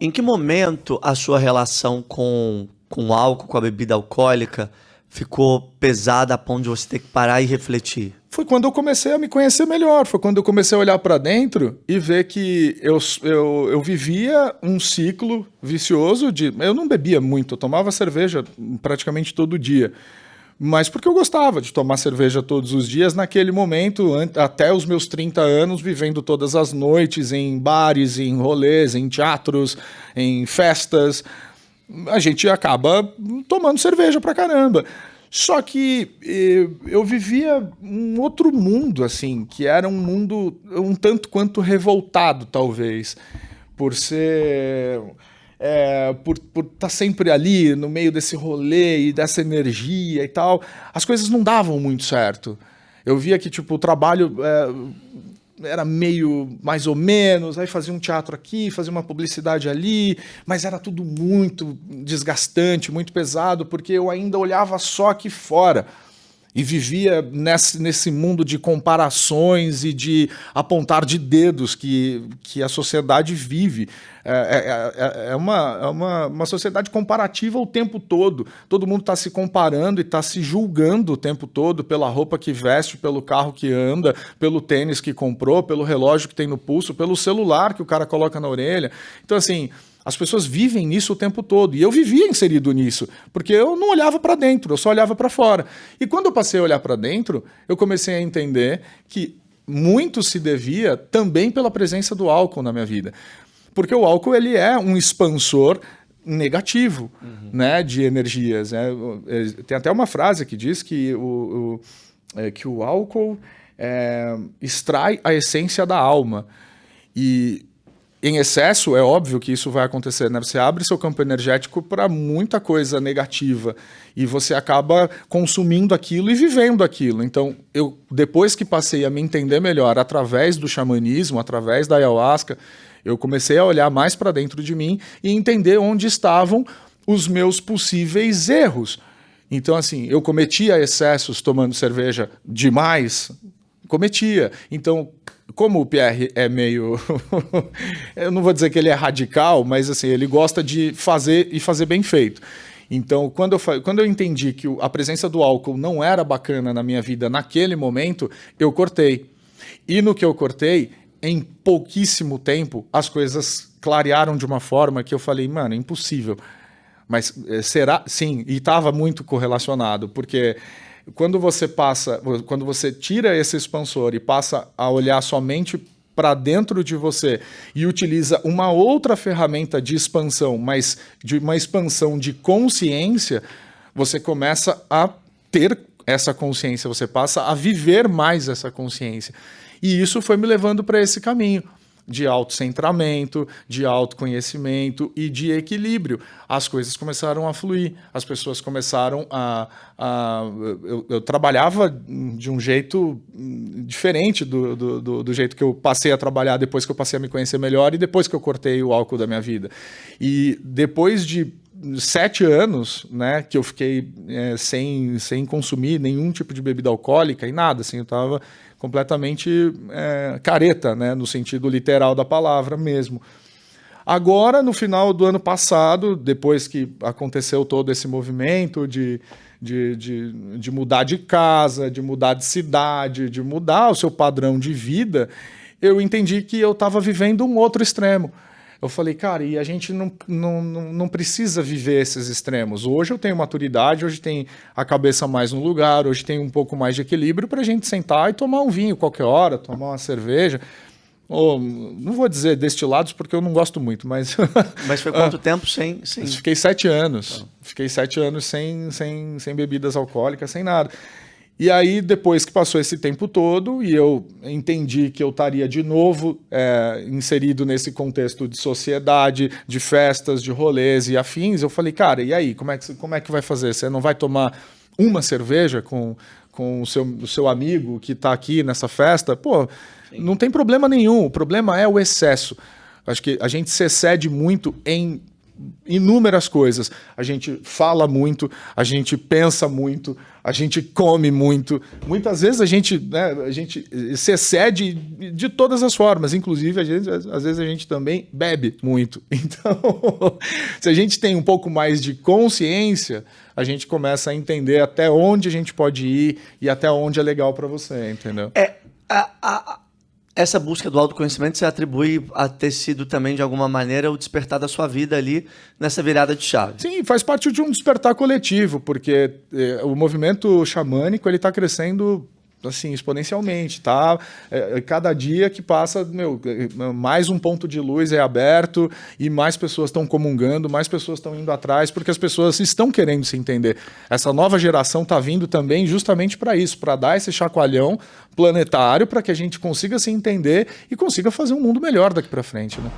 Em que momento a sua relação com o álcool, com a bebida alcoólica, ficou pesada a ponto de você ter que parar e refletir? Foi quando eu comecei a me conhecer melhor, foi quando eu comecei a olhar para dentro e ver que eu vivia um ciclo vicioso de... Eu não bebia muito, eu tomava cerveja praticamente todo dia, mas porque eu gostava de tomar cerveja todos os dias naquele momento, até os meus 30 anos, vivendo todas as noites em bares, em rolês, em teatros, em festas. A gente acaba tomando cerveja pra caramba. Só que eu vivia um outro mundo, assim, que era um mundo um tanto quanto revoltado, talvez, por ser... por estar sempre ali no meio desse rolê e dessa energia e tal, as coisas não davam muito certo. Eu via que tipo, o trabalho era meio mais ou menos, aí fazia um teatro aqui, fazia uma publicidade ali, mas era tudo muito desgastante, muito pesado, porque eu ainda olhava só aqui fora e vivia nesse mundo de comparações e de apontar de dedos que a sociedade vive. É uma sociedade comparativa o tempo todo. Todo mundo está se comparando e está se julgando o tempo todo pela roupa que veste, pelo carro que anda, pelo tênis que comprou, pelo relógio que tem no pulso, pelo celular que o cara coloca na orelha. Então, assim... As pessoas vivem nisso o tempo todo. E eu vivia inserido nisso, porque eu não olhava para dentro, eu só olhava para fora. E quando eu passei a olhar para dentro, eu comecei a entender que muito se devia também pela presença do álcool na minha vida. Porque o álcool ele é um expansor negativo, né, de energias. Tem até uma frase que diz que o álcool extrai a essência da alma. E em excesso, é óbvio que isso vai acontecer, né? Você abre seu campo energético para muita coisa negativa e você acaba consumindo aquilo e vivendo aquilo. Então, eu depois que passei a me entender melhor através do xamanismo, através da ayahuasca, eu comecei a olhar mais para dentro de mim e entender onde estavam os meus possíveis erros. Então, assim, eu cometia excessos tomando cerveja demais, cometia. Então, como o Pierre é meio... eu não vou dizer que ele é radical, mas assim, ele gosta de fazer e fazer bem feito. Então, quando eu entendi que a presença do álcool não era bacana na minha vida naquele momento, eu cortei. E no que eu cortei, em pouquíssimo tempo, as coisas clarearam de uma forma que eu falei, mano, é impossível. Mas será? Sim, e estava muito correlacionado, porque... Quando você tira esse expansor e passa a olhar somente para dentro de você e utiliza uma outra ferramenta de expansão, mas de uma expansão de consciência, você começa a ter essa consciência, você passa a viver mais essa consciência. E isso foi me levando para esse caminho de autocentramento, de autoconhecimento e de equilíbrio. As coisas começaram a fluir, as pessoas começaram eu trabalhava de um jeito diferente do jeito que eu passei a trabalhar depois que eu passei a me conhecer melhor e depois que eu cortei o álcool da minha vida. E depois de 7 anos, né, que eu fiquei sem consumir nenhum tipo de bebida alcoólica e nada, assim, eu estava completamente careta, né, no sentido literal da palavra mesmo. Agora, no final do ano passado, depois que aconteceu todo esse movimento de mudar de casa, de mudar de cidade, de mudar o seu padrão de vida, eu entendi que eu estava vivendo um outro extremo. Eu falei, cara, e a gente não precisa viver esses extremos. Hoje eu tenho maturidade, hoje tem a cabeça mais no lugar, hoje tem um pouco mais de equilíbrio para a gente sentar e tomar um vinho qualquer hora, tomar uma cerveja. Ou, não vou dizer destilados porque eu não gosto muito, mas... Mas foi quanto tempo sem... Fiquei 7 anos. Fiquei 7 anos sem bebidas alcoólicas, sem nada. E aí, depois que passou esse tempo todo, e eu entendi que eu estaria de novo inserido nesse contexto de sociedade, de festas, de rolês e afins, eu falei, cara, e aí, como é que vai fazer? Você não vai tomar uma cerveja com o seu amigo que está aqui nessa festa? Pô, sim, não tem problema nenhum, o problema é o excesso. Acho que a gente se excede muito em inúmeras coisas. A gente fala muito, a gente pensa muito, a gente come muito. Muitas vezes a gente se excede de todas as formas, inclusive às vezes a gente também bebe muito. Então, se a gente tem um pouco mais de consciência, a gente começa a entender até onde a gente pode ir e até onde é legal para você, entendeu? Essa busca do autoconhecimento você atribui a ter sido também, de alguma maneira, o despertar da sua vida ali nessa virada de chave. Sim, faz parte de um despertar coletivo, porque o movimento xamânico ele está crescendo assim, exponencialmente, tá? Cada dia que passa, mais um ponto de luz é aberto e mais pessoas estão comungando, mais pessoas estão indo atrás, porque as pessoas estão querendo se entender. Essa nova geração está vindo também justamente para isso, para dar esse chacoalhão planetário para que a gente consiga se entender e consiga fazer um mundo melhor daqui para frente, né?